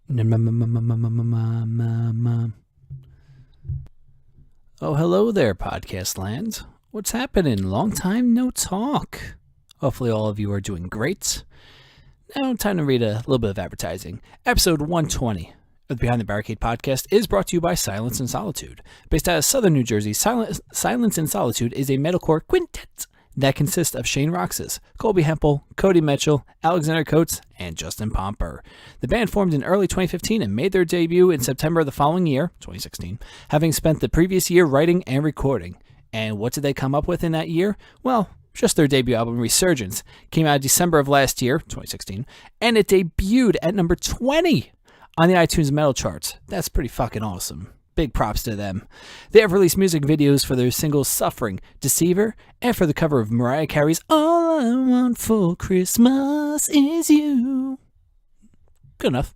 Oh, hello there, podcast land. What's happening? Long time no talk. Hopefully all of you are doing great. Now, time to read a little bit of advertising. Episode 120 of the Behind the Barricade Podcast is brought to you by Silence and Solitude. Based out of Southern New Jersey, Silence and Solitude is a metalcore quintet that consists of Shane Roxas, Colby Hempel, Cody Mitchell, Alexander Coates, and Justin Pomper. The band formed in early 2015 and made their debut in September of the following year, 2016, having spent the previous year writing and recording. And what did they come up with in that year? Well, just their debut album, Resurgence, came out December of last year, 2016, and it debuted at number 20 on the iTunes metal charts. That's pretty fucking awesome. Big props to them. They have released music videos for their singles Suffering, Deceiver, and for the cover of Mariah Carey's All I Want for Christmas Is You. Good enough.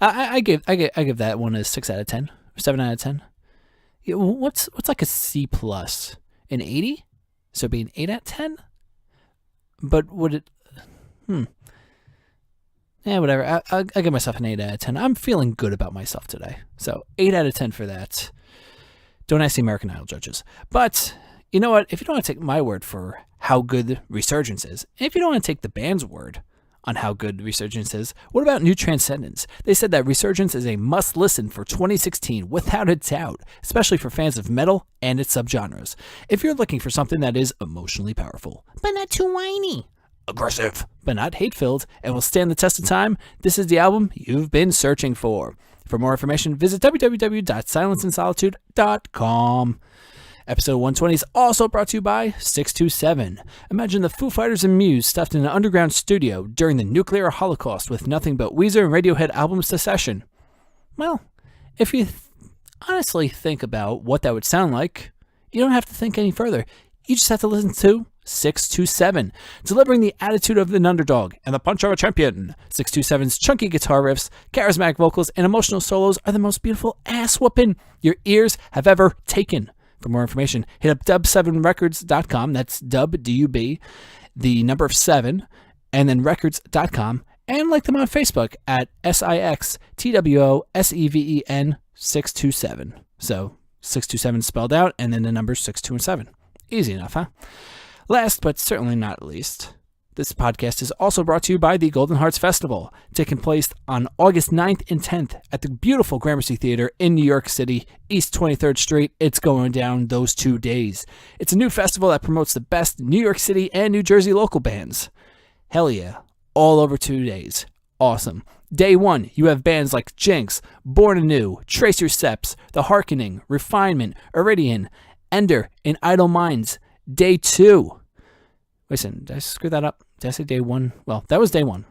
I give that one a 6 out of 10, 7 out of 10. Yeah, what's like a C plus? An 80? So it'd be an 8 out of 10? But would it... Yeah, whatever. I'll give myself an 8 out of 10. I'm feeling good about myself today. So 8 out of 10 for that. Don't ask the American Idol judges. But you know what? If you don't want to take my word for how good Resurgence is, and if you don't want to take the band's word on how good Resurgence is, what about New Transcendence? They said that Resurgence is a must-listen for 2016, without a doubt, especially for fans of metal and its subgenres. If you're looking for something that is emotionally powerful, but not too whiny, aggressive, but not hate-filled, and will stand the test of time, this is the album you've been searching for. For more information, visit www.silenceandsolitude.com. Episode 120 is also brought to you by 627. Imagine the Foo Fighters and Muse stuffed in an underground studio during the nuclear holocaust with nothing but Weezer and Radiohead albums to session. Well, if you honestly think about what that would sound like, you don't have to think any further. You just have to listen to 627, delivering the attitude of an underdog and the punch of a champion. 627's chunky guitar riffs, charismatic vocals, and emotional solos are the most beautiful ass-whooping your ears have ever taken. For more information, hit up dub7records.com, that's dub, D-U-B, the number 7, and then records.com, and like them on Facebook at SIXTWOSEVEN 627. So 627 spelled out, and then the numbers 627. Easy enough, huh? Last, but certainly not least, this podcast is also brought to you by the Golden Hearts Festival, taking place on August 9th and 10th at the beautiful Gramercy Theater in New York City, East 23rd Street. It's going down those 2 days. It's a new festival that promotes the best New York City and New Jersey local bands. Hell yeah, all over 2 days. Awesome. Day 1, you have bands like Jinx, Born Anew, Trace Your Steps, The Harkening, Refinement, Iridian, Ender, and Idle Minds. Day 2. Listen, did I screw that up? Did I say day 1? Well, that was day 1.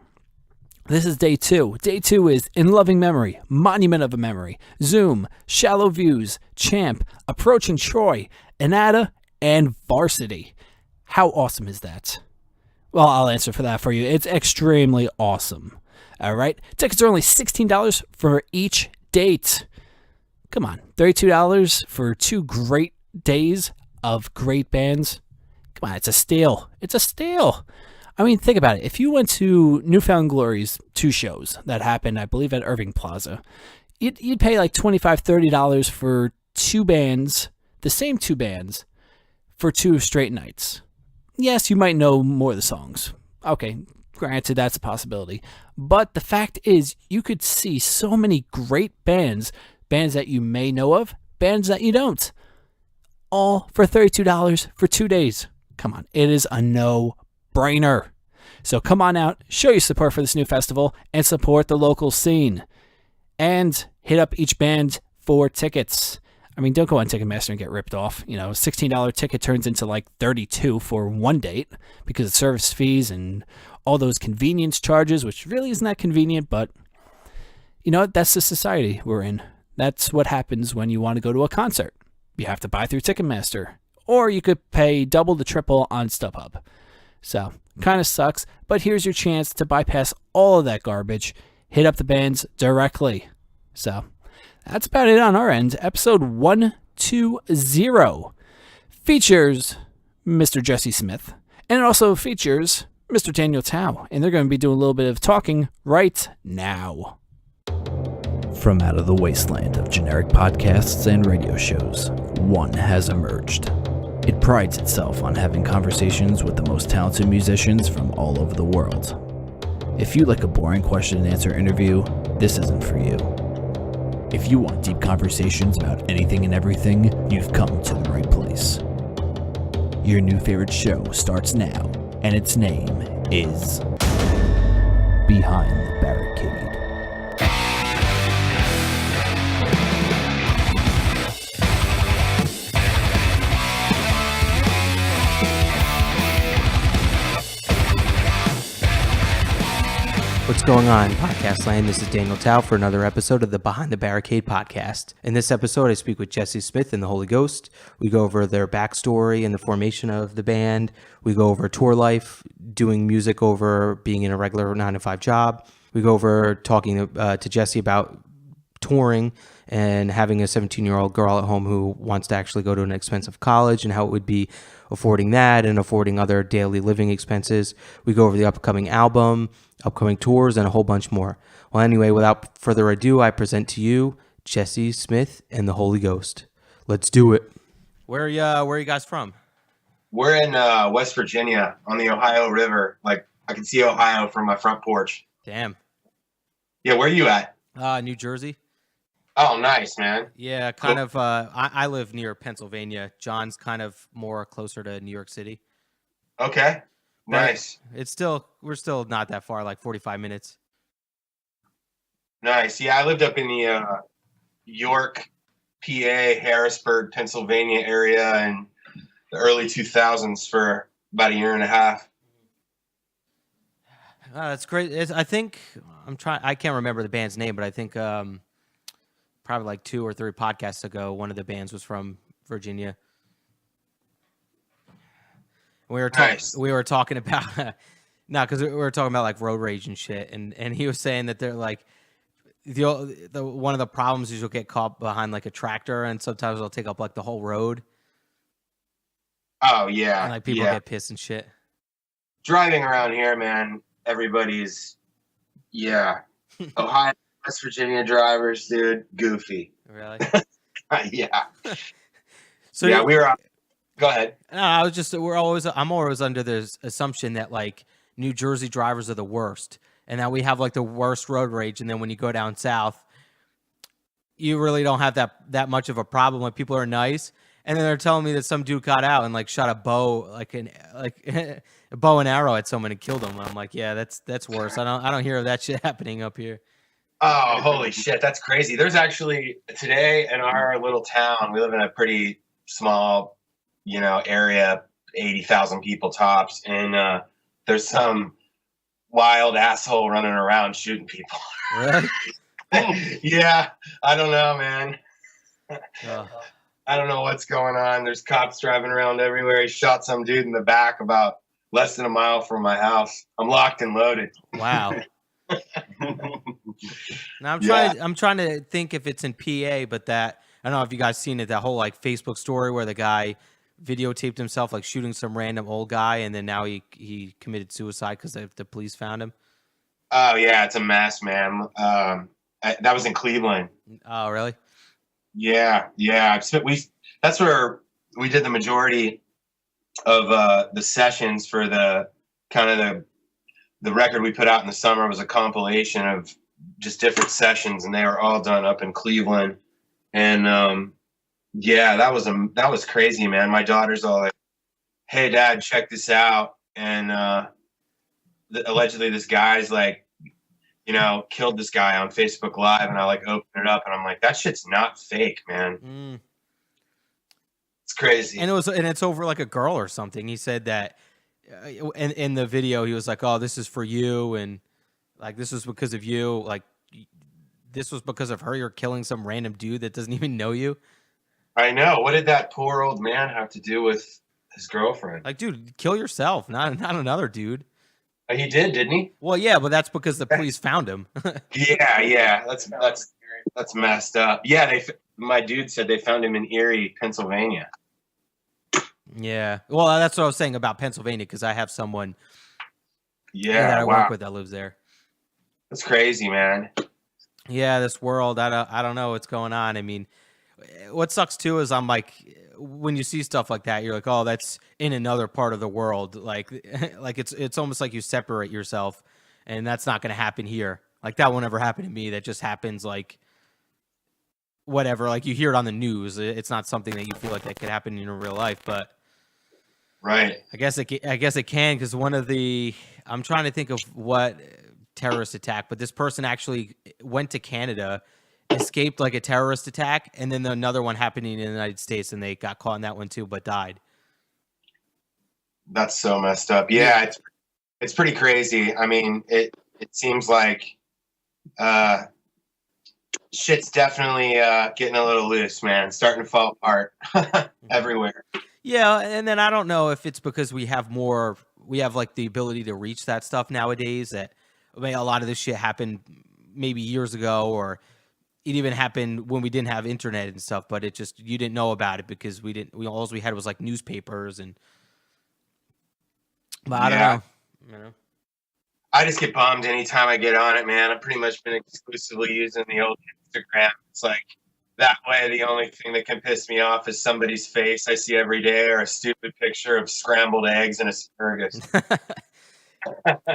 This is day 2. Day 2 is In Loving Memory, Monument of a Memory, Zoom, Shallow Views, Champ, Approaching Troy, Anata, and Varsity. How awesome is that? Well, I'll answer for that for you. It's extremely awesome. All right? Tickets are only $16 for each date. Come on, $32 for 2 great days of great bands. Come on, it's a steal. It's a steal. I mean, think about it. If you went to Newfound Glory's 2 shows that happened, I believe, at Irving Plaza, you'd pay like $25, $30 for 2 bands, the same 2 bands, for 2 straight nights. Yes, you might know more of the songs. Okay, granted, that's a possibility. But the fact is, you could see so many great bands that you may know of, bands that you don't, all for $32 for 2 days. Come on, it is a no-brainer. So come on out, show your support for this new festival, and support the local scene. And hit up each band for tickets. I mean, don't go on Ticketmaster and get ripped off. You know, $16 ticket turns into like $32 for one date because of service fees and all those convenience charges, which really isn't that convenient, but you know what? That's the society we're in. That's what happens when you want to go to a concert. You have to buy through Ticketmaster. Or you could pay double the triple on StubHub. So, kind of sucks, but here's your chance to bypass all of that garbage. Hit up the bands directly. So, that's about it on our end. Episode 120 features Mr. Jesse Smith, and it also features Mr. Daniel Tao, and they're going to be doing a little bit of talking right now. From out of the wasteland of generic podcasts and radio shows, one has emerged. It prides itself on having conversations with the most talented musicians from all over the world. If you like a boring question and answer interview, this isn't for you. If you want deep conversations about anything and everything, you've come to the right place. Your new favorite show starts now, and its name is Behind the Barricade. What's going on, podcast land? This is Daniel Tao for another episode of the Behind the Barricade Podcast. In this episode, I speak with Jesse Smith and the Holy Ghost. We go over their backstory and the formation of the band. We go over tour life, doing music over being in a regular 9-to-5 job. We go over talking to Jesse about touring and having a 17-year-old girl at home who wants to actually go to an expensive college and how it would be affording that and affording other daily living expenses. We go over the upcoming album, upcoming tours, and a whole bunch more. Well, anyway, without further ado, I present to you Jesse Smith and the Holy Ghost. Let's do it. Where are you guys from? We're in West Virginia on the Ohio River. Like, I can see Ohio from my front porch. Damn. Yeah, where are you at? New Jersey. Oh, nice, man. Yeah, kind of. I live near Pennsylvania. John's kind of more closer to New York City. Okay, nice. We're still not that far, like 45 minutes. Nice. Yeah, I lived up in the York, PA, Harrisburg, Pennsylvania area in the early 2000s for about a year and a half. That's great. I can't remember the band's name, but I think probably like 2 or 3 podcasts ago, one of the bands was from Virginia. We were talking about because we were talking about like road rage and shit, and he was saying that they're like the one of the problems is you'll get caught behind like a tractor, and sometimes they'll take up like the whole road. Oh yeah, and like people get pissed and shit. Driving around here, man, everybody's Ohio, West Virginia drivers, dude, goofy. Really? Yeah. So yeah, we were. Go ahead. No, I'm always under this assumption that like New Jersey drivers are the worst, and that we have like the worst road rage. And then when you go down south, you really don't have that much of a problem. Like people are nice, and then they're telling me that some dude got out and like shot a bow, a bow and arrow at someone and killed him. I'm like, yeah, that's worse. I don't hear of that shit happening up here. Oh, holy shit, that's crazy. There's actually today in our little town, we live in a pretty small, area, 80,000 people tops, and there's some wild asshole running around shooting people. Really? Yeah, I don't know, man. I don't know what's going on. There's cops driving around everywhere. He shot some dude in the back about less than a mile from my house. I'm locked and loaded. Wow. Now I'm trying to think if it's in PA, but I don't know if you guys seen it, that whole like Facebook story where the guy videotaped himself like shooting some random old guy, and then now he committed suicide because the police found him. Oh yeah, it's a mess, man. That was in Cleveland. Oh really? Yeah. That's where we did the majority of the sessions for the kind of the record we put out in the summer. Was a compilation of just different sessions, and they were all done up in Cleveland. And that was crazy, man. My daughter's all like, "Hey, Dad, check this out!" And allegedly, this guy's like, killed this guy on Facebook Live, and I like opened it up, and I'm like, that shit's not fake, man. It's crazy. And it's over like a girl or something. He said that in the video, he was like, "Oh, this is for you," and like this was because of you, like this was because of her. You're killing some random dude that doesn't even know you. I know. What did that poor old man have to do with his girlfriend? Like, dude, kill yourself, not another dude. He did, didn't he? Well, yeah, but that's because the police found him. Yeah. That's messed up. Yeah, my dude said they found him in Erie, Pennsylvania. Yeah. Well, that's what I was saying about Pennsylvania, because I have someone that I work with that lives there. That's crazy, man. Yeah, this world, I don't know what's going on. I mean, what sucks too is I'm like, when you see stuff like that, you're like, oh, that's in another part of the world. Like, like it's almost like you separate yourself, and that's not going to happen here. Like that won't ever happen to me. That just happens like whatever. Like you hear it on the news. It's not something that you feel like that could happen in real life, but Right. I guess it can, because I'm trying to think of what terrorist attack, but this person actually went to Canada, escaped like a terrorist attack, and then another one happening in the United States, and they got caught in that one too, but died. That's so messed up. Yeah, it's pretty crazy. I mean, it seems like shit's definitely getting a little loose, man. It's starting to fall apart everywhere. Yeah, and then I don't know if it's because we have like the ability to reach that stuff nowadays. That I mean, a lot of this shit happened maybe years ago, or it even happened when we didn't have internet and stuff. But it just, you didn't know about it because all we had was like newspapers and. But I don't know. You know. I just get bummed anytime I get on it, man. I've pretty much been exclusively using the old Instagram. It's like that way. The only thing that can piss me off is somebody's face I see every day, or a stupid picture of scrambled eggs and asparagus.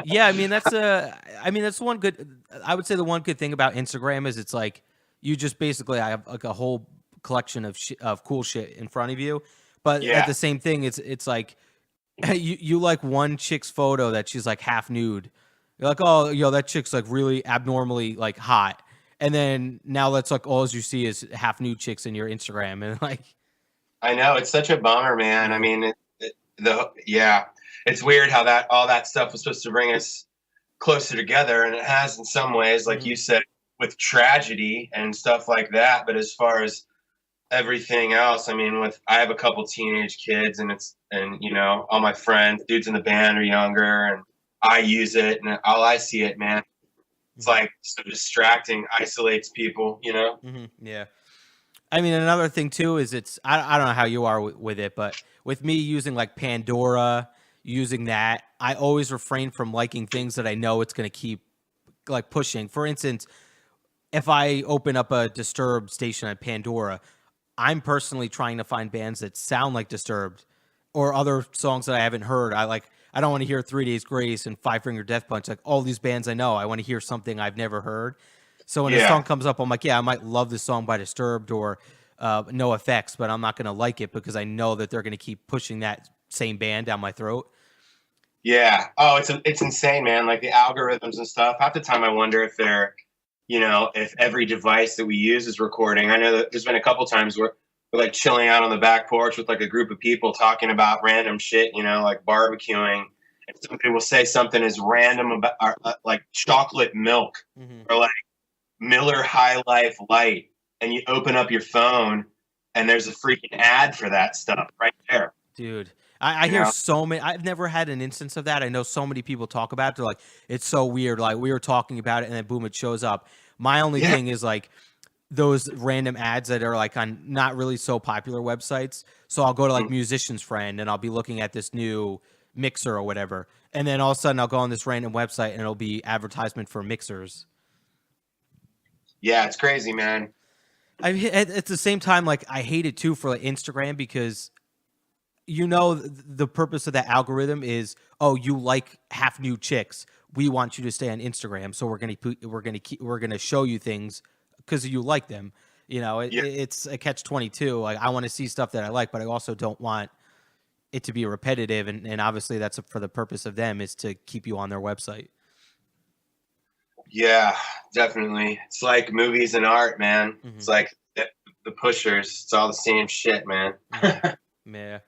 Yeah, I mean that's one good. I would say the one good thing about Instagram is it's like you just basically have like a whole collection of cool shit in front of you, but at the same thing, it's like you like one chick's photo that she's like half nude. You're like, oh, yo, that chick's like really abnormally like hot, and then now that's like all you see is half nude chicks in your Instagram, and like, I know, it's such a bummer, man. I mean, it's weird how all that stuff was supposed to bring us closer together, and it has in some ways, like you said, with tragedy and stuff like that. But as far as everything else, I mean, I have a couple teenage kids, and you know, all my friends, dudes in the band are younger, and I use it, and all I see it, man, it's like so distracting, isolates people, you know? Mm-hmm. Yeah. I mean, another thing too is I don't know how you are with it, but with me using like Pandora, using that, I always refrain from liking things that I know it's going to keep like pushing. For instance, if I open up a Disturbed station on Pandora, I'm personally trying to find bands that sound like Disturbed or other songs that I haven't heard. I don't want to hear 3 Days Grace and Five Finger Death Punch, like all these bands I know. I want to hear something I've never heard. So when a song comes up, I'm like, yeah, I might love this song by Disturbed or No Effects, but I'm not going to like it because I know that they're going to keep pushing that same band down my throat. Yeah. Oh, it's insane, man. Like the algorithms and stuff. Half the time I wonder if if every device that we use is recording. I know that there's been a couple times where we're like chilling out on the back porch with like a group of people talking about random shit, like barbecuing. And somebody will say something as random about like chocolate milk or like Miller High Life Light. And you open up your phone and there's a freaking ad for that stuff right there. Dude. I hear so many. I've never had an instance of that. I know so many people talk about it. They're like, it's so weird. Like we were talking about it and then boom, it shows up. My only thing is like those random ads that are like on not really so popular websites. So I'll go to like Musician's Friend and I'll be looking at this new mixer or whatever. And then all of a sudden I'll go on this random website and it'll be advertisement for mixers. Yeah, it's crazy, man. At the same time, like I hate it too for like Instagram because the purpose of that algorithm is, oh, you like half nude chicks. We want you to stay on Instagram, so we're gonna show you things because you like them. It's a catch-22. Like I want to see stuff that I like, but I also don't want it to be repetitive. And obviously, that's for the purpose of them is to keep you on their website. Yeah, definitely. It's like movies and art, man. It's like the pushers. It's all the same shit, man. Yeah.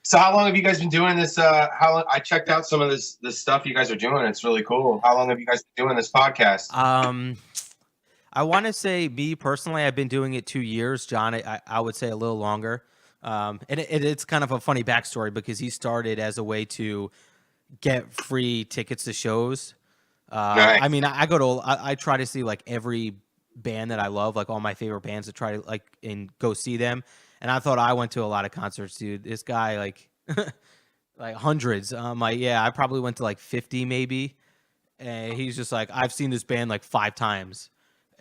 So how long have you guys been doing this? I checked out some of this stuff you guys are doing. It's really cool. How long have you guys been doing this podcast? I want to say me personally, I've been doing it 2 years. John, I would say a little longer. And it's kind of a funny backstory because he started as a way to get free tickets to shows. Nice. I mean, I try to see like every band that I love, like all my favorite bands, to try to and go see them. And I thought I went to a lot of concerts, dude. This guy, like, like hundreds. I probably went to like 50 maybe. And he's just like, I've seen this band like 5 times.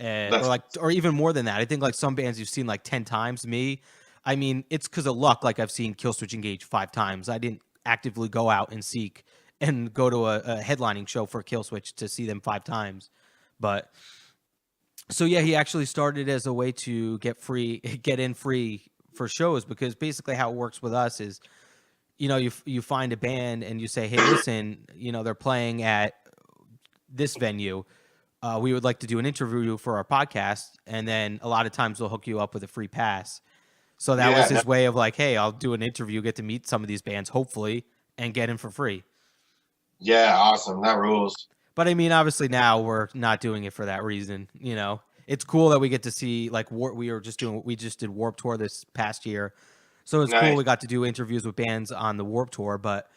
or even more than that. I think like some bands you've seen like 10 times. I mean, it's because of luck. Like I've seen Killswitch Engage 5 times. I didn't actively go out and seek and go to a headlining show for Killswitch to see them 5 times. But so yeah, he actually started as a way to get in free for shows, because basically how it works with us is, you know, you find a band and you say, hey, listen, you know, they're playing at this venue. We would like to do an interview for our podcast. And then a lot of times they'll hook you up with a free pass. So that was his way of like, hey, I'll do an interview, get to meet some of these bands, hopefully, and get in for free. Yeah, awesome. That rules. But I mean, obviously now we're not doing it for that reason. You know, it's cool that we get to see, like, we just did Warped Tour this past year. So it's cool we got to do interviews with bands on the Warped Tour. But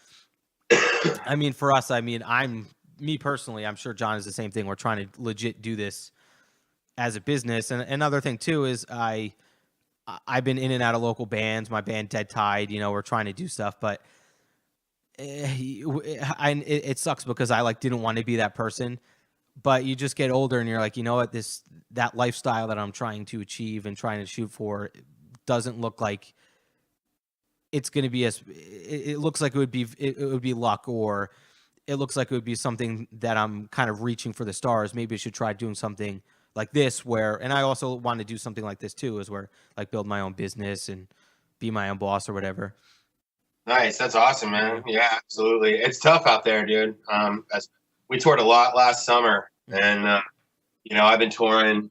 I mean, for us, me personally, I'm sure John is the same thing. We're trying to legit do this as a business. And another thing too is I've been in and out of local bands. My band Dead Tide, you know, we're trying to do stuff, but it sucks because I didn't want to be that person. But you just get older and you're like, you know what, that lifestyle that I'm trying to achieve and trying to shoot for doesn't look like it's going to be it looks like it would be luck, or it looks like it would be something that I'm kind of reaching for the stars. Maybe I should try doing something like this and I also want to do something like this too, is where like build my own business and be my own boss or whatever. Nice. That's awesome, man. Yeah, absolutely. It's tough out there, dude. We toured a lot last summer, and, you know, I've been touring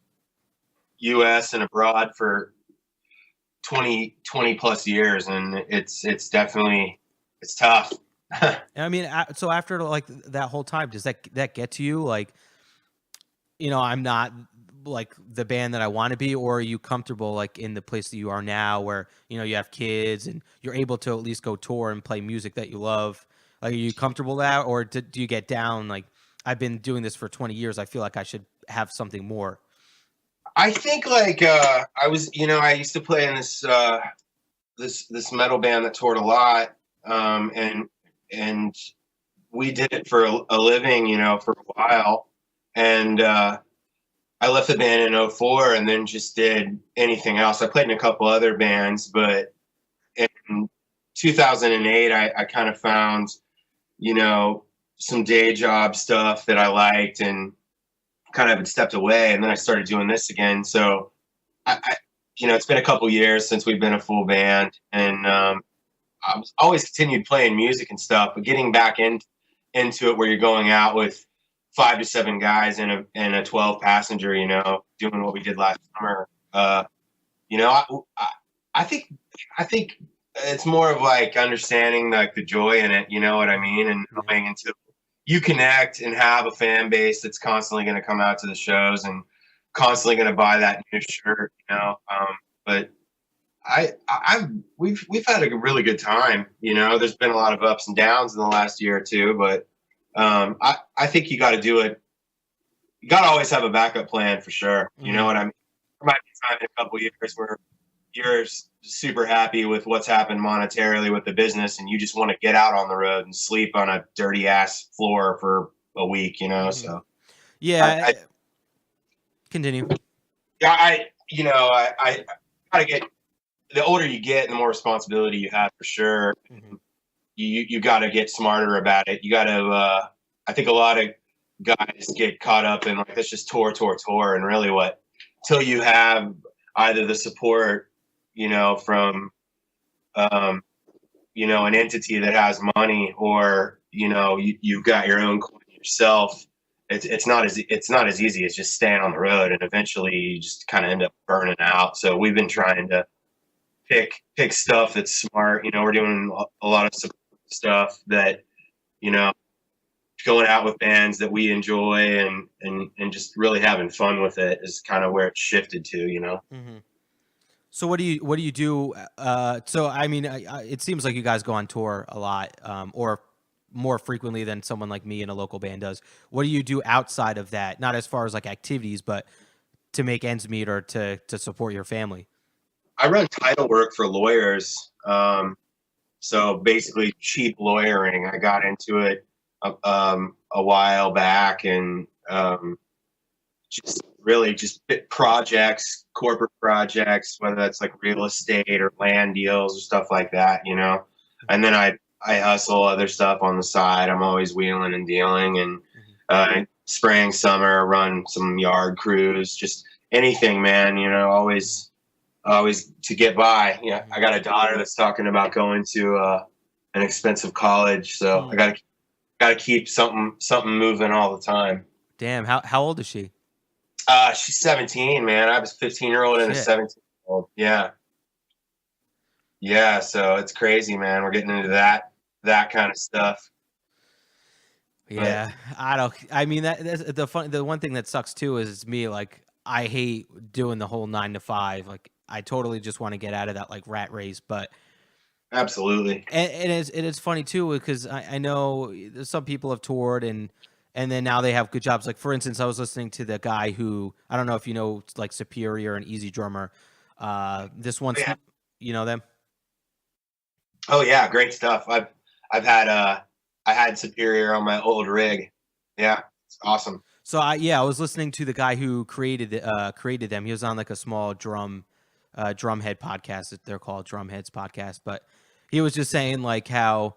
US and abroad for 20 plus years, and it's definitely, it's tough. I mean, so after like that whole time, does that get to you? Like, you know, I'm not like the band that I want to be, or are you comfortable like in the place that you are now, where, you know, you have kids and you're able to at least go tour and play music that you love? Like, are you comfortable with that, or do you get down like, I've been doing this for 20 years, I feel like I should have something more? I think like I used to play in this metal band that toured a lot, and we did it for a living, you know, for a while. And I left the band in 2004 and then just did anything else. I played in a couple other bands, but in 2008, I kind of found, you know, some day job stuff that I liked and kind of had stepped away. And then I started doing this again. So I you know, it's been a couple years since we've been a full band, and I've always continued playing music and stuff, but getting back into it where you're going out with 5 to 7 guys in a 12 passenger, you know, doing what we did last summer. You know, I think it's more of like understanding like the joy in it, you know what I mean? And going into, you connect and have a fan base that's constantly going to come out to the shows and constantly going to buy that new shirt, you know? But we've had a really good time, you know. There's been a lot of ups and downs in the last year or two, but I think you got to do it. You got to always have a backup plan for sure. You know what I mean? There might be time in a couple of years where you're super happy with what's happened monetarily with the business, and you just want to get out on the road and sleep on a dirty ass floor for a week, you know? So yeah, continue. Yeah. I gotta get, the older you get, the more responsibility you have for sure. You got to get smarter about it. You got to, I think a lot of guys get caught up in like, let's just tour. And really till you have either the support, you know, from, you know, an entity that has money, or, you know, you've got your own coin yourself. It's not as easy as just staying on the road, and eventually you just kind of end up burning out. So we've been trying to pick stuff that's smart. You know, we're doing a lot of stuff that, you know, going out with bands that we enjoy and just really having fun with it is kind of where it's shifted to, you know? So what do you do? So, I mean, it seems like you guys go on tour a lot, or more frequently than someone like me in a local band does. What do you do outside of that? Not as far as like activities, but to make ends meet or to support your family? I run title work for lawyers. So basically cheap lawyering. I got into it a while back, and just really just big projects, corporate projects, whether that's like real estate or land deals or stuff like that, you know. And then I hustle other stuff on the side. I'm always wheeling and dealing, and spring, summer, run some yard crews, just anything, man, you know, always to get by. You know, I got a daughter that's talking about going to an expensive college, so I gotta keep something moving all the time. Damn, how old is she? She's 17, man. I was 15-year-old and a 17-year-old. Yeah. Yeah, so it's crazy, man. We're getting into that kind of stuff. Yeah, I mean, that's the one thing that sucks too is me, like, I hate doing the whole 9 to 5. Like, I totally just want to get out of that, like, rat race. But absolutely, and it's funny too, because I know some people have toured and then now they have good jobs. Like, for instance, I was listening to the guy who, I don't know if you know, like, Superior and Easy Drummer. This one's, you know them? Oh yeah, great stuff. I had Superior on my old rig. Yeah, it's awesome. So I was listening to the guy who created them. He was on like a small drumhead podcast. They're called Drumheads Podcast, but he was just saying like how,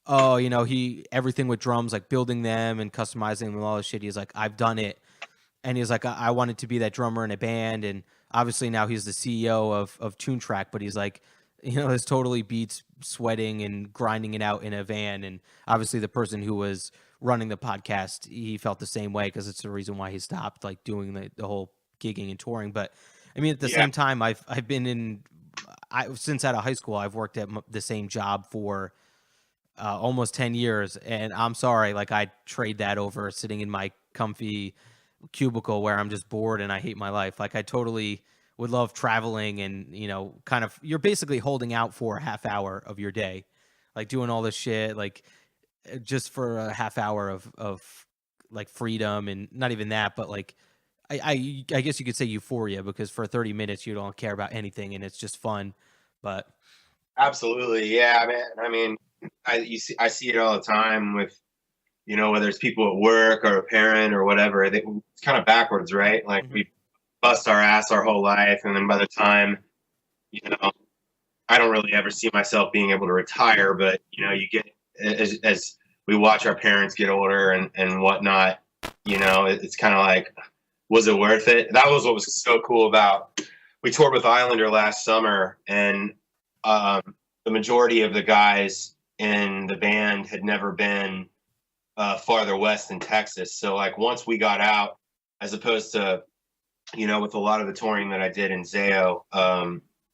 you know, everything with drums, like building them and customizing them and all this shit. He's like, I've done it, and he's like, I wanted to be that drummer in a band, and obviously now he's the CEO of Tune Track, but he's like, you know, this totally beats sweating and grinding it out in a van. And obviously the person who was running the podcast, he felt the same way, because it's the reason why he stopped like doing the whole gigging and touring. But I mean, at the same time, I've been since out of high school, I've worked at the same job for almost 10 years. And I'm sorry, like, I'd trade that over sitting in my comfy cubicle where I'm just bored and I hate my life. Like, I totally would love traveling and, you know, kind of, you're basically holding out for a half hour of your day, like doing all this shit, like just for a half hour of like freedom, and not even that, but like, I guess you could say euphoria, because for 30 minutes you don't care about anything and it's just fun. But absolutely, yeah, man. I mean, I see it all the time with, you know, whether it's people at work or a parent or whatever. It's kind of backwards, right? Like, we bust our ass our whole life, and then by the time, you know, I don't really ever see myself being able to retire, but, you know, you get, as we watch our parents get older and whatnot, you know, it's kind of like, was it worth it? That was what was so cool about, we toured with Islander last summer, and the majority of the guys in the band had never been farther west than Texas. So like, once we got out, as opposed to, you know, with a lot of the touring that I did in Zayo,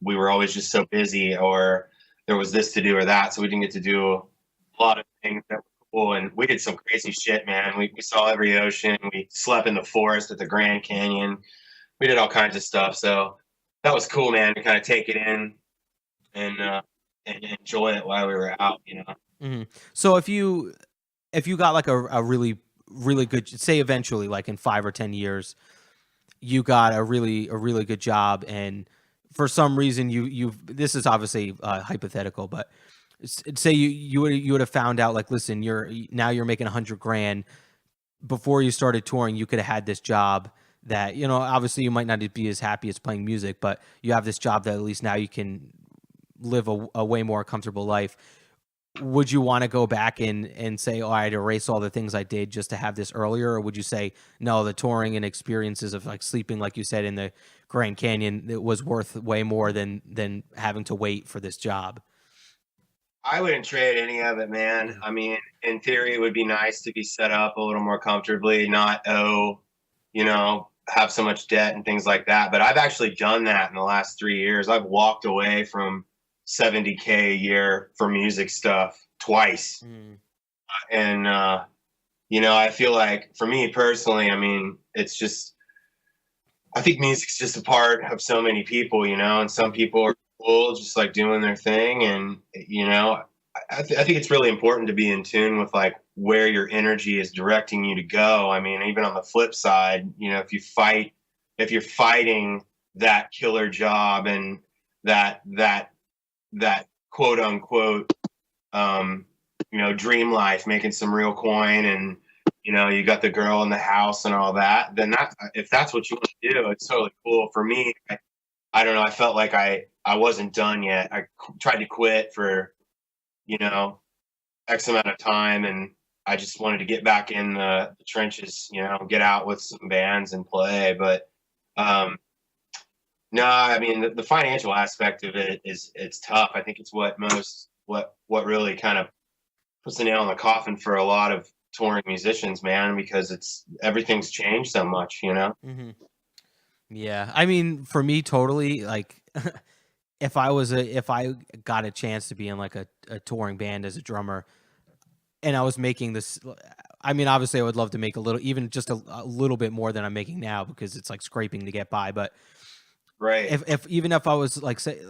we were always just so busy, or there was this to do or that, so we didn't get to do a lot of things that were cool. And we did some crazy shit, man. We saw every ocean. We slept in the forest at the Grand Canyon. We did all kinds of stuff. So that was cool, man, to kind of take it in and enjoy it while we were out, you know. Mm-hmm. So if you got like a really, really good, say eventually, like in 5 or 10 years, you got a really good job, and for some reason you've this is obviously hypothetical, but say you would have found out, like, listen, you're making $100,000. Before you started touring, you could have had this job that, you know, obviously you might not be as happy as playing music, but you have this job that at least now you can live a way more comfortable life. Would you want to go back and say, oh, I'd erase all the things I did just to have this earlier? Or would you say, no, the touring and experiences of like sleeping, like you said, in the Grand Canyon, it was worth way more than having to wait for this job? I wouldn't trade any of it, man. I mean, in theory, it would be nice to be set up a little more comfortably, not you know, have so much debt and things like that. But I've actually done that in the last 3 years. I've walked away from $70K a year for music stuff twice. And, you know, I feel like for me personally, I mean, it's just, I think music's just a part of so many people, you know, and some people are cool, just like doing their thing. And, you know, I think it's really important to be in tune with like where your energy is directing you to go. I mean, even on the flip side, you know, if you're fighting that killer job and that quote unquote, you know, dream life, making some real coin and you got the girl in the house and all that, then if that's what you want to do, it's totally cool. For me, I don't know. I felt like I wasn't done yet. I tried to quit for, X amount of time, and I just wanted to get back in the trenches, get out with some bands and play. But no, I mean, the financial aspect of it it's tough. I think it's what really kind of puts the nail in the coffin for a lot of touring musicians, man, because everything's changed so much, Mm-hmm. Yeah, I mean, for me, totally. Like, if I got a chance to be in like a touring band as a drummer, and I was making this, I mean, obviously, I would love to make even just a little bit more than I'm making now, because it's like scraping to get by. But right, if I was like, say,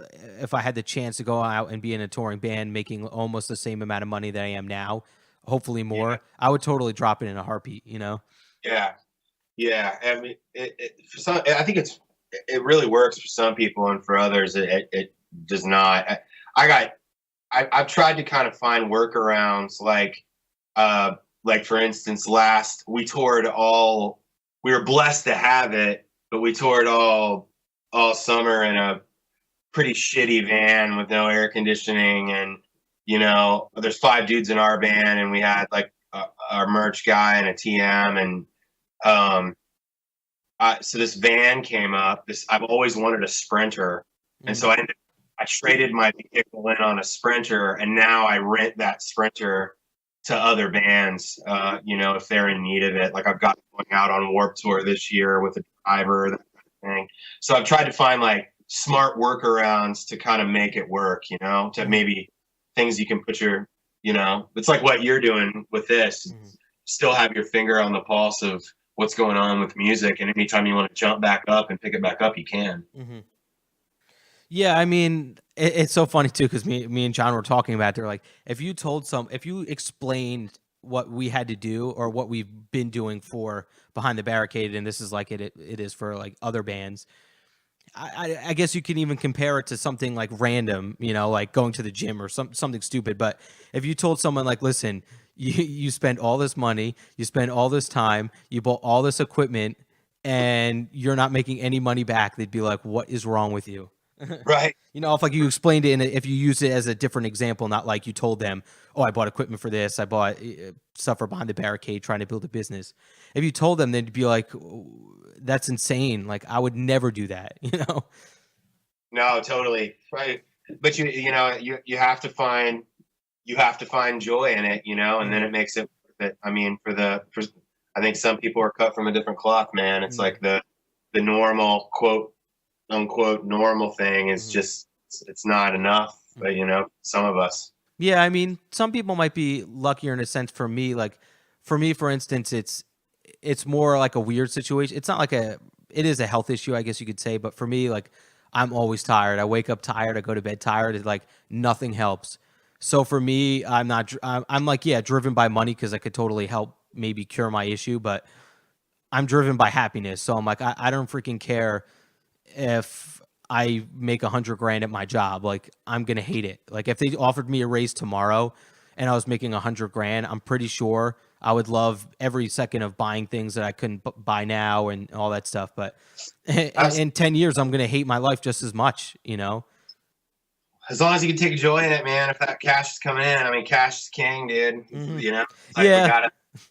if I had the chance to go out and be in a touring band making almost the same amount of money that I am now, hopefully more, I would totally drop it in a heartbeat. Yeah. I mean, for some, I think it really works for some people, and for others, it does not. I've tried to kind of find workarounds, like for instance, we were blessed to have it, but we toured all summer in a pretty shitty van with no air conditioning, and there's 5 dudes in our band, and we had like our merch guy and a TM, and so this van came up. I've always wanted a Sprinter, and so I traded my vehicle in on a Sprinter, and now I rent that Sprinter to other bands, if they're in need of it. Like, I've got going out on Warped Tour this year with a driver, that kind of thing. So I've tried to find like smart workarounds to kind of make it work, to maybe things you can put it's like what you're doing with this, still have your finger on the pulse of what's going on with music, and anytime you want to jump back up and pick it back up, you can. Mm-hmm. Yeah, I mean, it's so funny too, because me and John were talking about it. They're like, if you explained what we had to do or what we've been doing for Behind the Barricade, and this is like it is for like other bands, I guess you can even compare it to something like random, like going to the gym or something stupid. But if you told someone like, listen, you spent all this money, you spent all this time, you bought all this equipment, and you're not making any money back, they'd be like, what is wrong with you? Right. If like you explained it, if you used it as a different example, not like you told them, oh, I bought equipment for this, I bought stuff for Behind the Barricade, trying to build a business. If you told them, they'd be like, that's insane. Like, I would never do that, No, totally. Right. But you have to find joy in it, and then it makes it worth it. I mean, I think some people are cut from a different cloth, man. It's like the normal, quote unquote, normal thing is just, it's not enough, but some of us. Yeah. I mean, some people might be luckier in a sense. For me, for instance, it's more like a weird situation. It's not like it is a health issue, I guess you could say. But for me, like, I'm always tired. I wake up tired. I go to bed tired. It's like nothing helps. So for me, I'm like, yeah, driven by money, because I could totally help maybe cure my issue, but I'm driven by happiness. So I'm like, I don't freaking care if I make $100,000 at my job. Like, I'm going to hate it. Like, if they offered me a raise tomorrow and I was making $100,000, I'm pretty sure I would love every second of buying things that I couldn't buy now and all that stuff. But in 10 years, I'm going to hate my life just as much, As long as you can take joy in it, man. If that cash is coming in, I mean, cash is king, dude. Mm-hmm.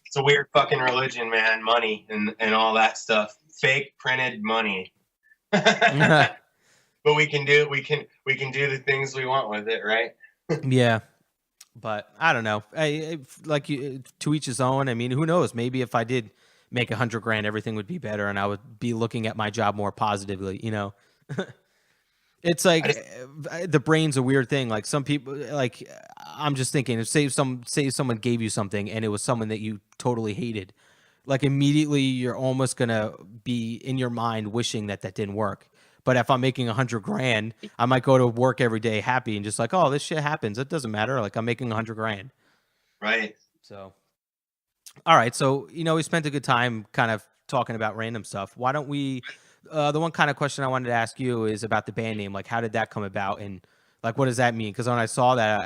It's a weird fucking religion, man. Money and all that stuff. Fake printed money. But we can do the things we want with it, right? Yeah. But I don't know. Like, to each his own. I mean, who knows? Maybe if I did make $100,000, everything would be better, and I would be looking at my job more positively. It's like the brain's a weird thing. Like, some people, like, I'm just thinking, if say someone gave you something and it was someone that you totally hated, like, immediately you're almost gonna be in your mind wishing that didn't work. But if I'm making $100,000, I might go to work every day happy and just like, oh, this shit happens. It doesn't matter. Like, I'm making $100,000. Right. So, all right. So, we spent a good time kind of talking about random stuff. Why don't we, the one kind of question I wanted to ask you is about the band name. Like, how did that come about? And like, what does that mean? Because when I saw that,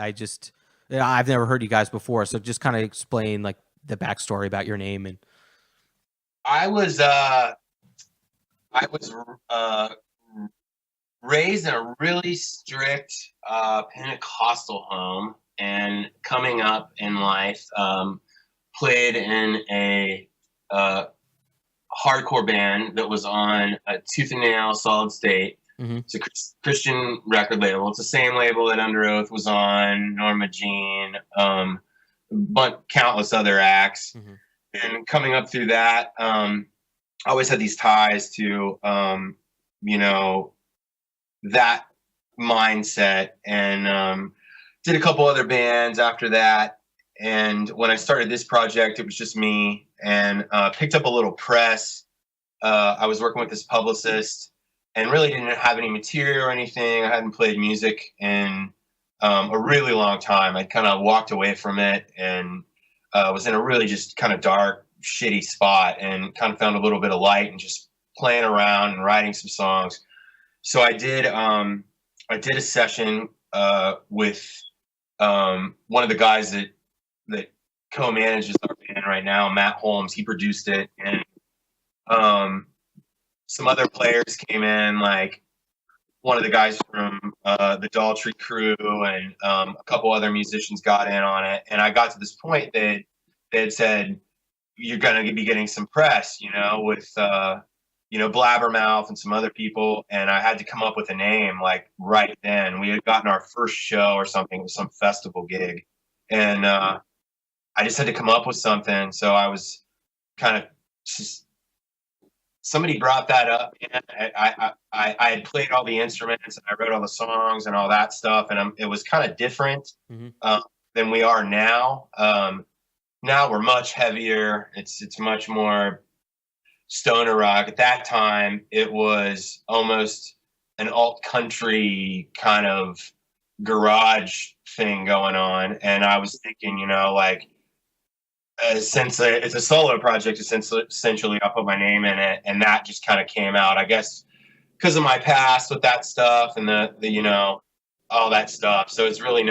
I've never heard you guys before. So just kind of explain like the backstory about your name? And I was raised in a really strict Pentecostal home, and coming up in life, played in a hardcore band that was on Tooth and Nail, Solid State. It's a Christian record label. It's the same label that Under Oath was on, Norma Jean, but countless other acts. And coming up through that, I always had these ties to, that mindset, and did a couple other bands after that. And when I started this project, it was just me, and picked up a little press. I was working with this publicist, and really didn't have any material or anything. I hadn't played music in a really long time. I'd kind of walked away from it, and was in a really just kind of dark, shitty spot, and kind of found a little bit of light and just playing around and writing some songs. So I did a session with one of the guys that co-manages our band right now, Matt Holmes. He produced it, and some other players came in, like one of the guys from the Daltrey crew, and a couple other musicians got in on it. And I got to this point that they had said, you're going to be getting some press, with Blabbermouth and some other people. And I had to come up with a name like right then. We had gotten our first show or something, with some festival gig. And I just had to come up with something. So I was kind of just, somebody brought that up. I had played all the instruments, and I wrote all the songs and all that stuff. And it was kind of different than we are now. Now we're much heavier. It's much more stoner rock. At that time, it was almost an alt country kind of garage thing going on. And I was thinking, since it's a solo project, essentially I'll put my name in it, and that just kind of came out, I guess, because of my past with that stuff and the all that stuff. So it's really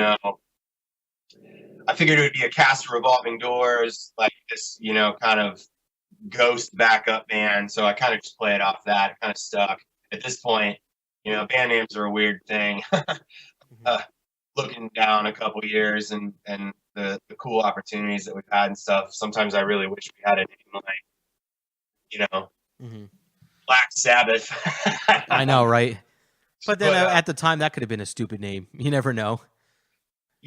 I figured it would be a cast of Revolving Doors, like this, kind of ghost backup band. So I kind of just played off that. It kind of stuck. At this point, band names are a weird thing. Looking down a couple years and the cool opportunities that we've had and stuff, sometimes I really wish we had a name like, Black Sabbath. I know, right? But then at the time, that could have been a stupid name. You never know.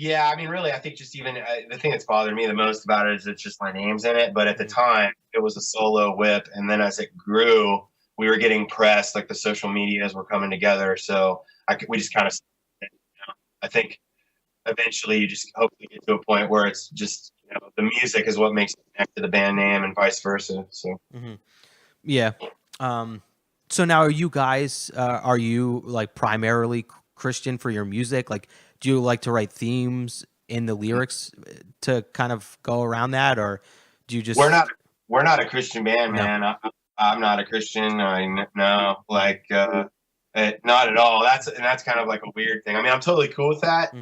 Yeah, I mean, really, I think just even the thing that's bothered me the most about it is it's just my name's in it. But at the time, it was a solo whip. And then as it grew, we were getting pressed, like the social medias were coming together. So we just kind of, I think eventually you just hopefully get to a point where it's just, the music is what makes it connect to the band name and vice versa. So, yeah. So now are you guys, are you like primarily Christian for your music? Like, do you like to write themes in the lyrics to kind of go around that, or do you just? We're not a Christian band, man. I'm not a Christian. No, like not at all. That's kind of like a weird thing. I mean, I'm totally cool with that.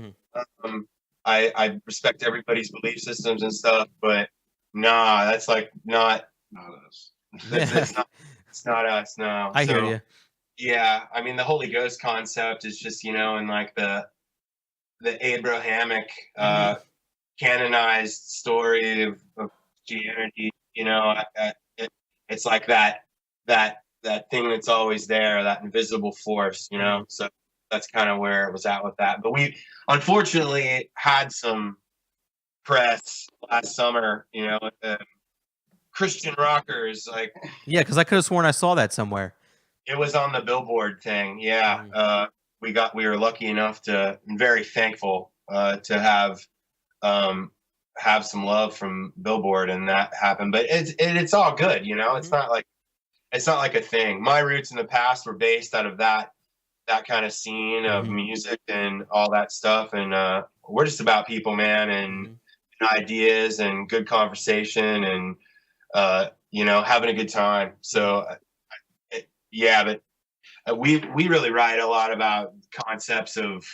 I respect everybody's belief systems and stuff, but nah, that's like not us. It's not us. No, I hear you. Yeah, I mean, the Holy Ghost concept is just in like the Abrahamic canonized story of Christianity. It's like that thing that's always there, that invisible force. So that's kind of where it was at with that. But we unfortunately had some press last summer. With the Christian rockers, like because I could have sworn I saw that somewhere. It was on the Billboard thing. Yeah. We were lucky enough to, and very thankful to have some love from Billboard, and that happened. But it's all good, It's not like a thing. My roots in the past were based out of that kind of scene of music and all that stuff, and we're just about people, man, and ideas and good conversation and having a good time. So but we really write a lot about concepts of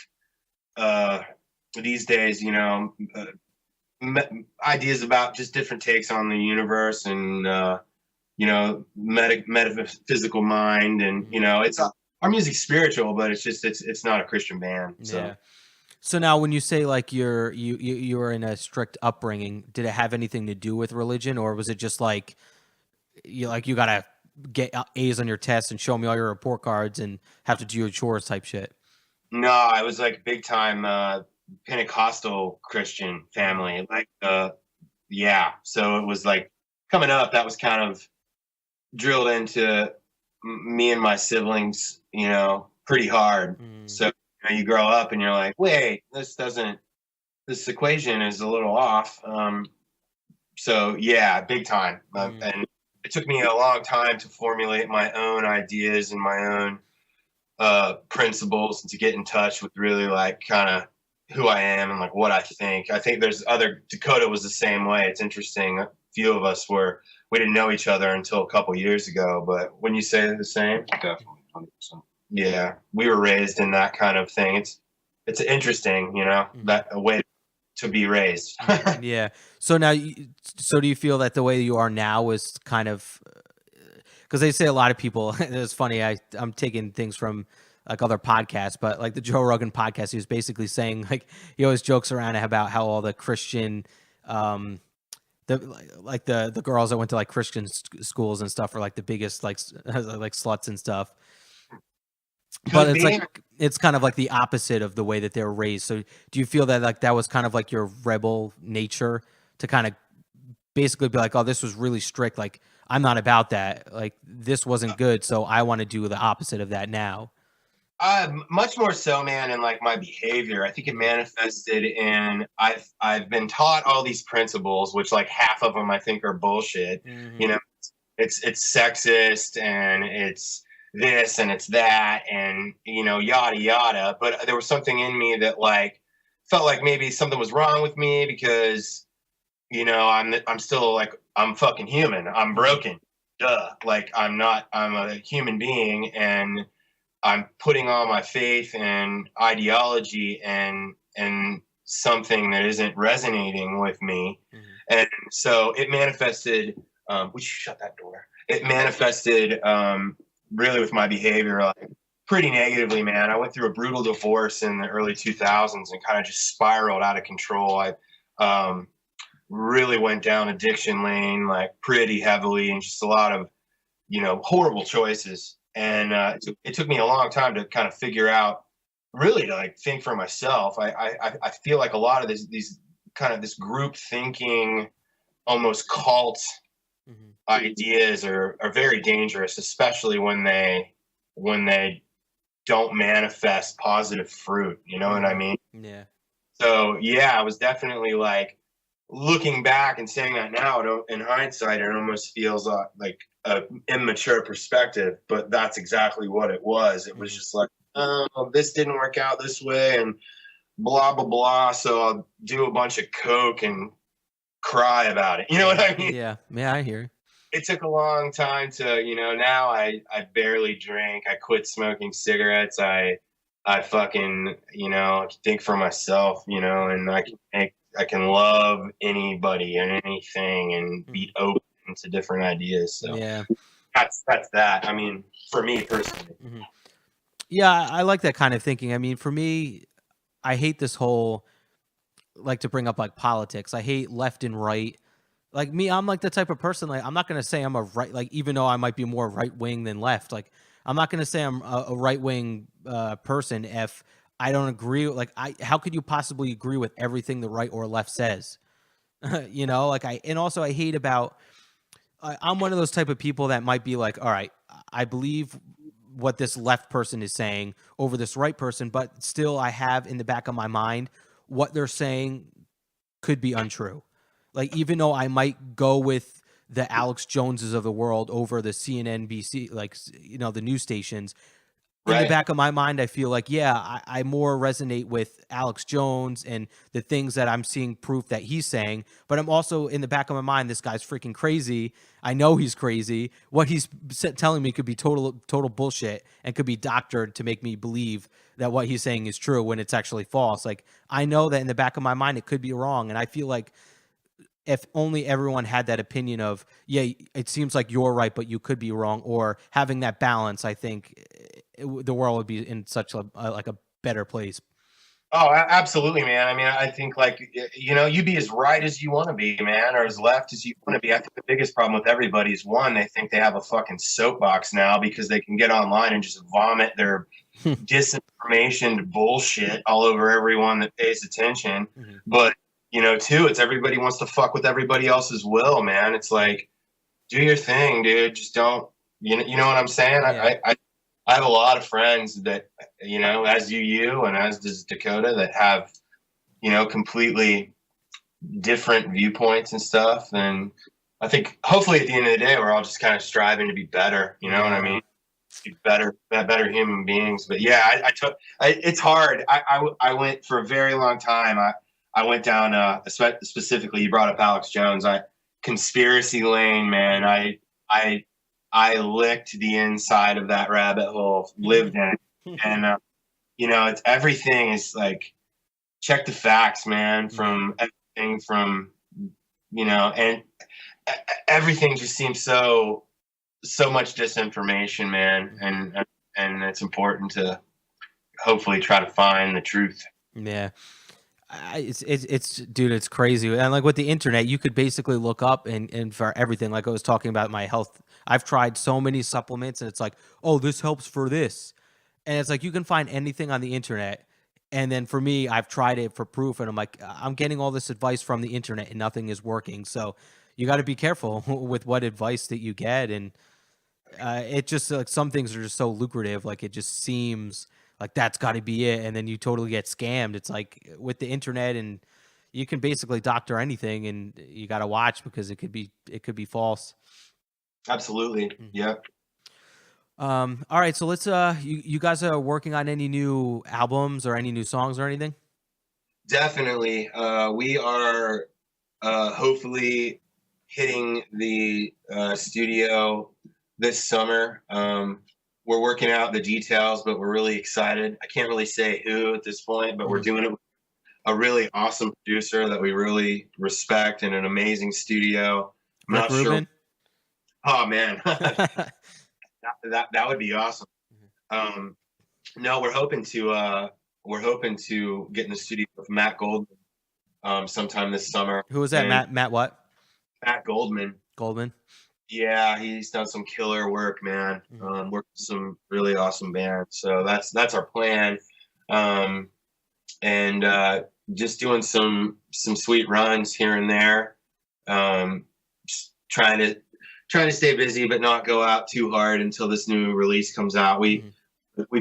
these days, ideas about just different takes on the universe and, you know, metaphysical mind. And, you know, our music's spiritual, but it's not a Christian band. So. Yeah. So now when you say like you were in a strict upbringing, did it have anything to do with religion, or was it just like you gotta get A's on your tests and show me all your report cards and have to do your chores type shit? No, I was like big time Pentecostal Christian family. Like yeah. So it was like coming up, that was kind of drilled into me and my siblings, you know, pretty hard. So you know, you grow up and you're like, wait, this equation is a little off. So yeah, big time. And it took me a long time to formulate my own ideas and my own principles and to get in touch with really like kind of who I am and like what I think. I think Dakota was the same way. It's interesting. A few of us we didn't know each other until a couple years ago, but when you say the same, Definitely, 100%. yeah, we were raised in that kind of thing. It's interesting, you know, that a way to be raised. Yeah. So now, so do you feel that the way you are now is kind of, because they say a lot of people, it's funny, I'm taking things from like other podcasts, but like the Joe Rogan podcast, he was basically saying like, he always jokes around about how all the Christian, the girls that went to like Christian schools and stuff are like the biggest like sluts and stuff. But it's like it's kind of like the opposite of the way that they were raised. So do you feel that like that was kind of like your rebel nature to kind of basically be like, oh, this was really strict. Like I'm not about that. Like this wasn't good. So I want to do the opposite of that now. Much more so, man, in like my behavior. I think it manifested in I've been taught all these principles, which like half of them I think are bullshit. You know, it's sexist and it's this and it's that and you know yada yada. But there was something in me that like felt like maybe something was wrong with me because you know I'm still like I'm fucking human. I'm broken. Duh. Like I'm a human being and I'm putting all my faith and ideology and something that isn't resonating with me. And so it manifested, would you shut that door? It manifested really with my behavior, like pretty negatively, man. I went through a brutal divorce in the early 2000s and kind of just spiraled out of control. I really went down addiction lane, like pretty heavily and just a lot of, you know, horrible choices. And it took me a long time to kind of figure out, really to like think for myself. I feel like a lot of these kind of this group thinking, almost cult ideas are very dangerous, especially when they don't manifest positive fruit. You know what I mean? Yeah. So yeah, I was definitely like looking back and saying that now in hindsight, it almost feels like an immature perspective, but that's exactly what it was. It was just like, oh, this didn't work out this way and blah, blah, blah. So I'll do a bunch of coke and cry about it. You know what I mean? Yeah. Yeah, I hear. It took a long time to, you know, now I barely drink. I quit smoking cigarettes. I fucking, you know, think for myself, you know, and I can love anybody and anything and be open to different ideas. So yeah, that's that. I mean, for me personally. Yeah, I like that kind of thinking. I mean, for me, I hate this whole, like to bring up like politics. I hate left and right. Like me, I'm like the type of person, like I'm not going to say I'm a right, like even though I might be more right wing than left, like I'm not going to say I'm a right wing person if I don't agree. Like how could you possibly agree with everything the right or left says? You know, like and also I hate about, I'm one of those type of people that might be like, all right, I believe what this left person is saying over this right person, but still I have in the back of my mind what they're saying could be untrue. Like, even though I might go with the Alex Joneses of the world over the CNN, NBC, like, you know, the news stations, in the back of my mind, I feel like, yeah, I more resonate with Alex Jones and the things that I'm seeing proof that he's saying. But I'm also in the back of my mind, this guy's freaking crazy. I know he's crazy. What he's telling me could be total bullshit and could be doctored to make me believe that what he's saying is true when it's actually false. Like, I know that in the back of my mind, it could be wrong. And I feel like if only everyone had that opinion of, yeah, it seems like you're right, but you could be wrong, or having that balance, I think the world would be in such a better place. Oh, absolutely, man. I mean, I think like, you be as right as you want to be, man, or as left as you want to be. I think the biggest problem with everybody is, one, they think they have a fucking soapbox now because they can get online and just vomit their disinformation bullshit all over everyone that pays attention. Mm-hmm. But, two, it's everybody wants to fuck with everybody else's will, man. It's like, do your thing, dude. Just don't, you know what I'm saying? Yeah. I have a lot of friends that, as you, and as does Dakota, that have, completely different viewpoints and stuff. And I think hopefully at the end of the day, we're all just kind of striving to be better. You know what I mean? Be better human beings. But yeah, it's hard. I went for a very long time. I went down, specifically, you brought up Alex Jones. Conspiracy lane, man. I licked the inside of that rabbit hole, lived in it. And, it's everything is like, check the facts, man, from everything from, and everything just seems so much disinformation, man. And it's important to hopefully try to find the truth. Yeah. It's dude, it's crazy. And like with the internet, you could basically look up and for everything, like I was talking about my health, I've tried so many supplements and it's like, oh, this helps for this. And it's like, you can find anything on the internet. And then for me, I've tried it for proof and I'm like, I'm getting all this advice from the internet and nothing is working. So you got to be careful with what advice that you get. And it just like some things are just so lucrative. Like it just seems like that's got to be it. And then you totally get scammed. It's like with the internet and you can basically doctor anything and you got to watch because it could be false. Absolutely. Yep. All right. So let's, you guys are working on any new albums or any new songs or anything? Definitely. We are, hopefully hitting the, studio this summer. We're working out the details, but we're really excited. I can't really say who at this point, but we're doing it with a really awesome producer that we really respect in an amazing studio. I'm not sure. Oh man, that would be awesome. No, we're hoping to get in the studio with Matt Goldman sometime this summer. Who was that? Matt what? Matt Goldman. Yeah, he's done some killer work, man. Worked with some really awesome bands. So that's our plan. And just doing some sweet runs here and there. Just trying to stay busy, but not go out too hard until this new release comes out. We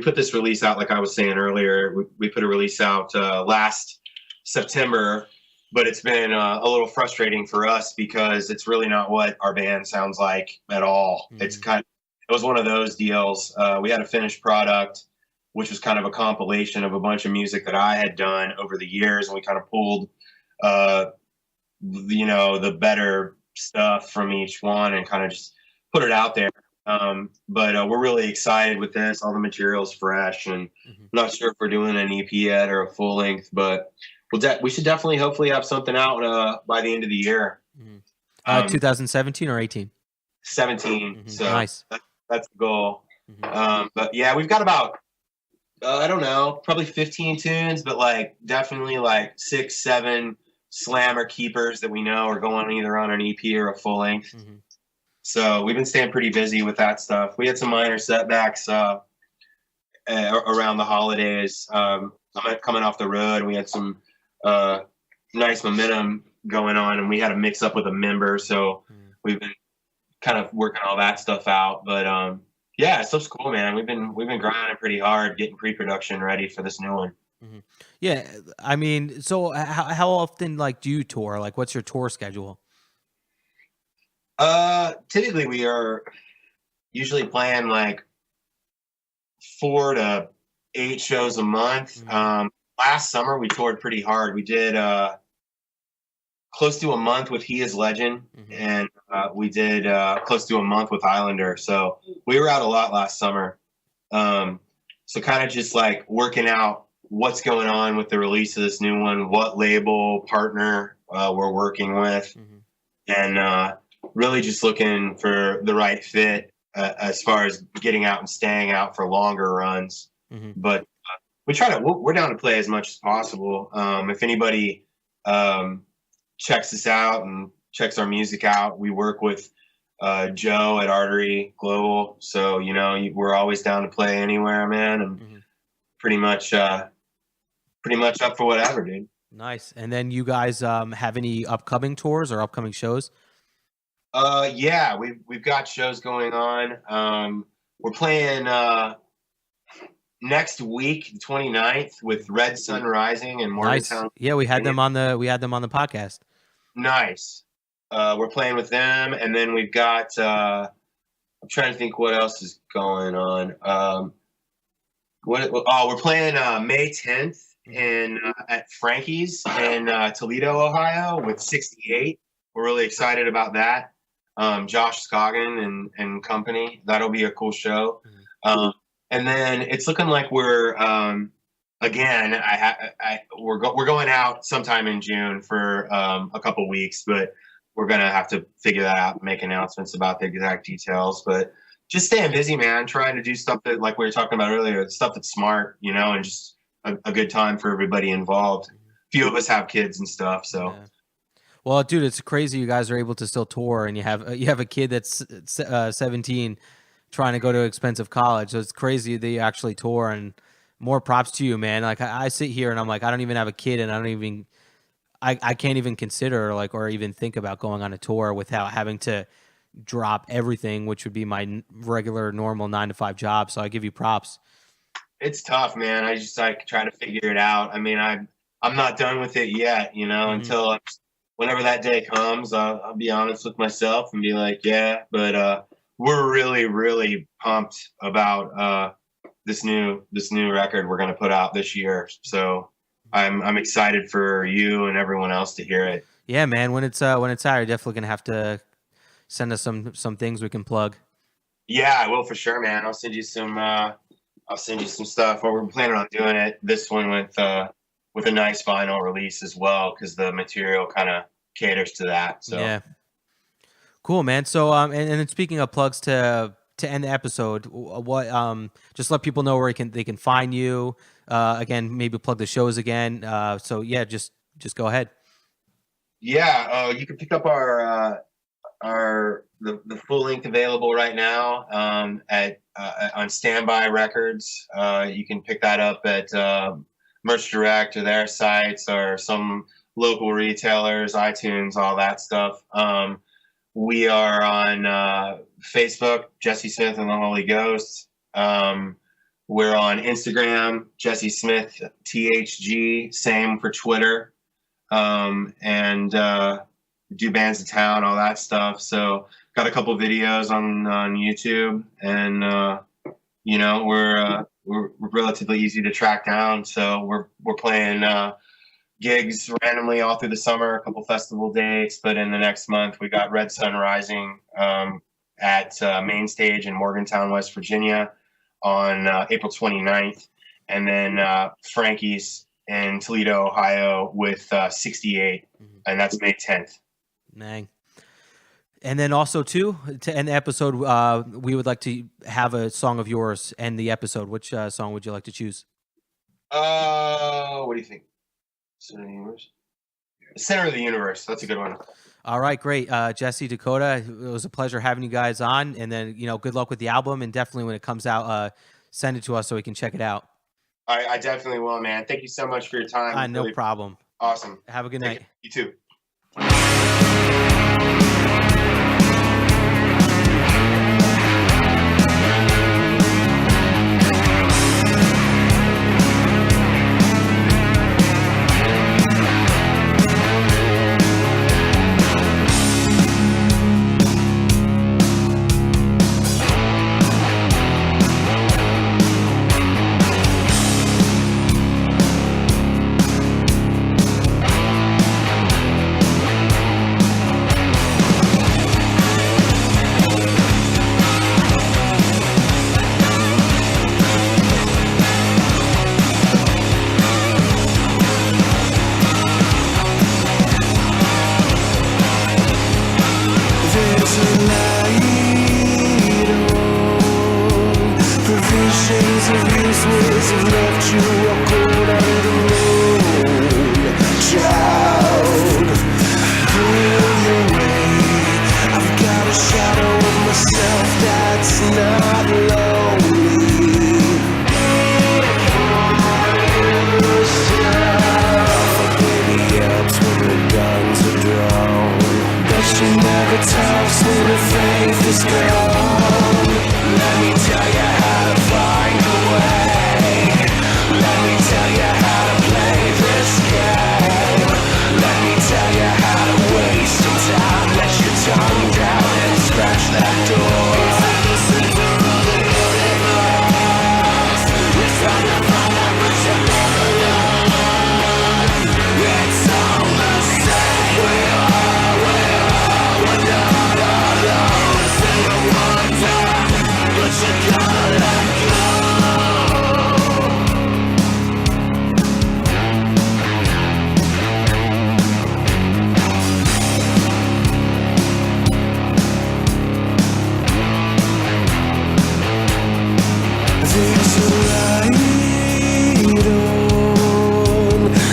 put this release out, like I was saying earlier. We put a release out last September. But it's been a little frustrating for us because it's really not what our band sounds like at all. It was one of those deals. We had a finished product, which was kind of a compilation of a bunch of music that I had done over the years. And we kind of pulled, the better stuff from each one and kind of just put it out there. But we're really excited with this. All the material's fresh and I'm not sure if we're doing an EP yet or a full length, but we should definitely, hopefully, have something out by the end of the year. 2017 or 18? 17. So nice. That's the goal. But yeah, we've got about, I don't know, probably 15 tunes, but like definitely like 6, 7 slammer keepers that we know are going either on an EP or a full length. So we've been staying pretty busy with that stuff. We had some minor setbacks around the holidays. Coming off the road, and we had some nice momentum going on, and we had a mix up with a member, so we've been kind of working all that stuff out. But yeah, stuff's cool, man. We've been grinding pretty hard, getting pre-production ready for this new one. Yeah, I mean, so how often do you tour? Like, what's your tour schedule? Typically we are usually playing like 4 to 8 shows a month. Last summer we toured pretty hard. We did close to a month with He Is Legend, and we did close to a month with Islander. So we were out a lot last summer. So kind of just like working out what's going on with the release of this new one, what label, partner, we're working with, and really just looking for the right fit as far as getting out and staying out for longer runs. But we're down to play as much as possible. If anybody checks us out and checks our music out, we work with Joe at Artery Global. So, we're always down to play anywhere, man. And pretty much up for whatever, dude. Nice. And then you guys have any upcoming tours or upcoming shows? Yeah, we've got shows going on. We're playing next week, the 29th, with Red Sun Rising in Morgantown. Nice. Yeah, we had them on the podcast. Nice. We're playing with them, and then we've got I'm trying to think what else is going on. We're playing May 10th at Frankie's in Toledo, Ohio with 68. We're really excited about that. Josh Scoggin and company. That'll be a cool show. And then it's looking like we're again. We're going out sometime in June for a couple weeks, but we're gonna have to figure that out and make announcements about the exact details. But just staying busy, man. Trying to do stuff that, like we were talking about earlier, stuff that's smart, and just a good time for everybody involved. A few of us have kids and stuff, so. Yeah. Well, dude, it's crazy you guys are able to still tour, and you have a kid that's 17 trying to go to expensive college. So it's crazy that you actually tour, and more props to you, man. Like I sit here and I'm like, I don't even have a kid, and I can't even consider or even think about going on a tour without having to drop everything, which would be my regular, normal 9-to-5 job. So I give you props. It's tough, man. I just try to figure it out. I mean, I'm not done with it yet, until whenever that day comes, I'll be honest with myself and be like, yeah. But we're really, really pumped about this new record we're gonna put out this year. So I'm excited for you and everyone else to hear it. Yeah, man. When it's out, you're definitely gonna have to send us some things we can plug. Yeah, I will for sure, man. I'll send you some stuff. We're planning on doing it. This one with a nice vinyl release as well, because the material kind of caters to that. So yeah, cool, man. So and then speaking of plugs to end the episode, what just let people know where they can find you. Again, maybe plug the shows again. So yeah, just go ahead. Yeah, you can pick up the full length available right now on Standby Records. You can pick that up at Merch Direct or their sites or some local retailers, iTunes, all that stuff. We are on Facebook, Jesse Smith and the Holy Ghost. We're on Instagram, Jesse Smith THG, same for Twitter. And do Bands of Town, all that stuff. So got a couple videos on YouTube, and we're relatively easy to track down. So we're playing gigs randomly all through the summer, a couple festival dates. But in the next month, we got Red Sun Rising at Main Stage in Morgantown, West Virginia on April 29th, and then Frankie's in Toledo, Ohio with 68, and that's May 10th. Dang. And then also, too, to end the episode, we would like to have a song of yours end the episode. Which song would you like to choose? What do you think? Center of the Universe? Center of the Universe. That's a good one. All right, great. Jesse, Dakota, it was a pleasure having you guys on. And then, good luck with the album. And definitely when it comes out, send it to us so we can check it out. I definitely will, man. Thank you so much for your time. No problem. Awesome. Have a good night. You too. Days of useless have left you a cold and alone. Child, pull your way. I've got a shadow of myself that's not lonely. Baby helps when the guns are drawn, but she never talks when her faith is gone. Let me tell you how to find a way. Let me tell you how to play this game. Let me tell you how to waste some time. Let your tongue down and scratch that door. It's all the same. We are, we're not alone. Single one time, but you gotta let go. There's a light on.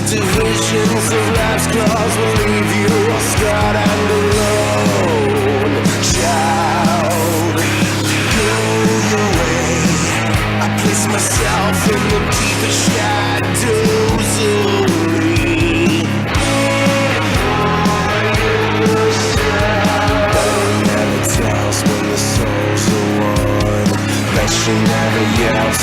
Divisions of life's claws will leave you all scarred and alone. Child, go your way. I place myself in the deepest shadows only. But it never tells when the souls are one. But she never yells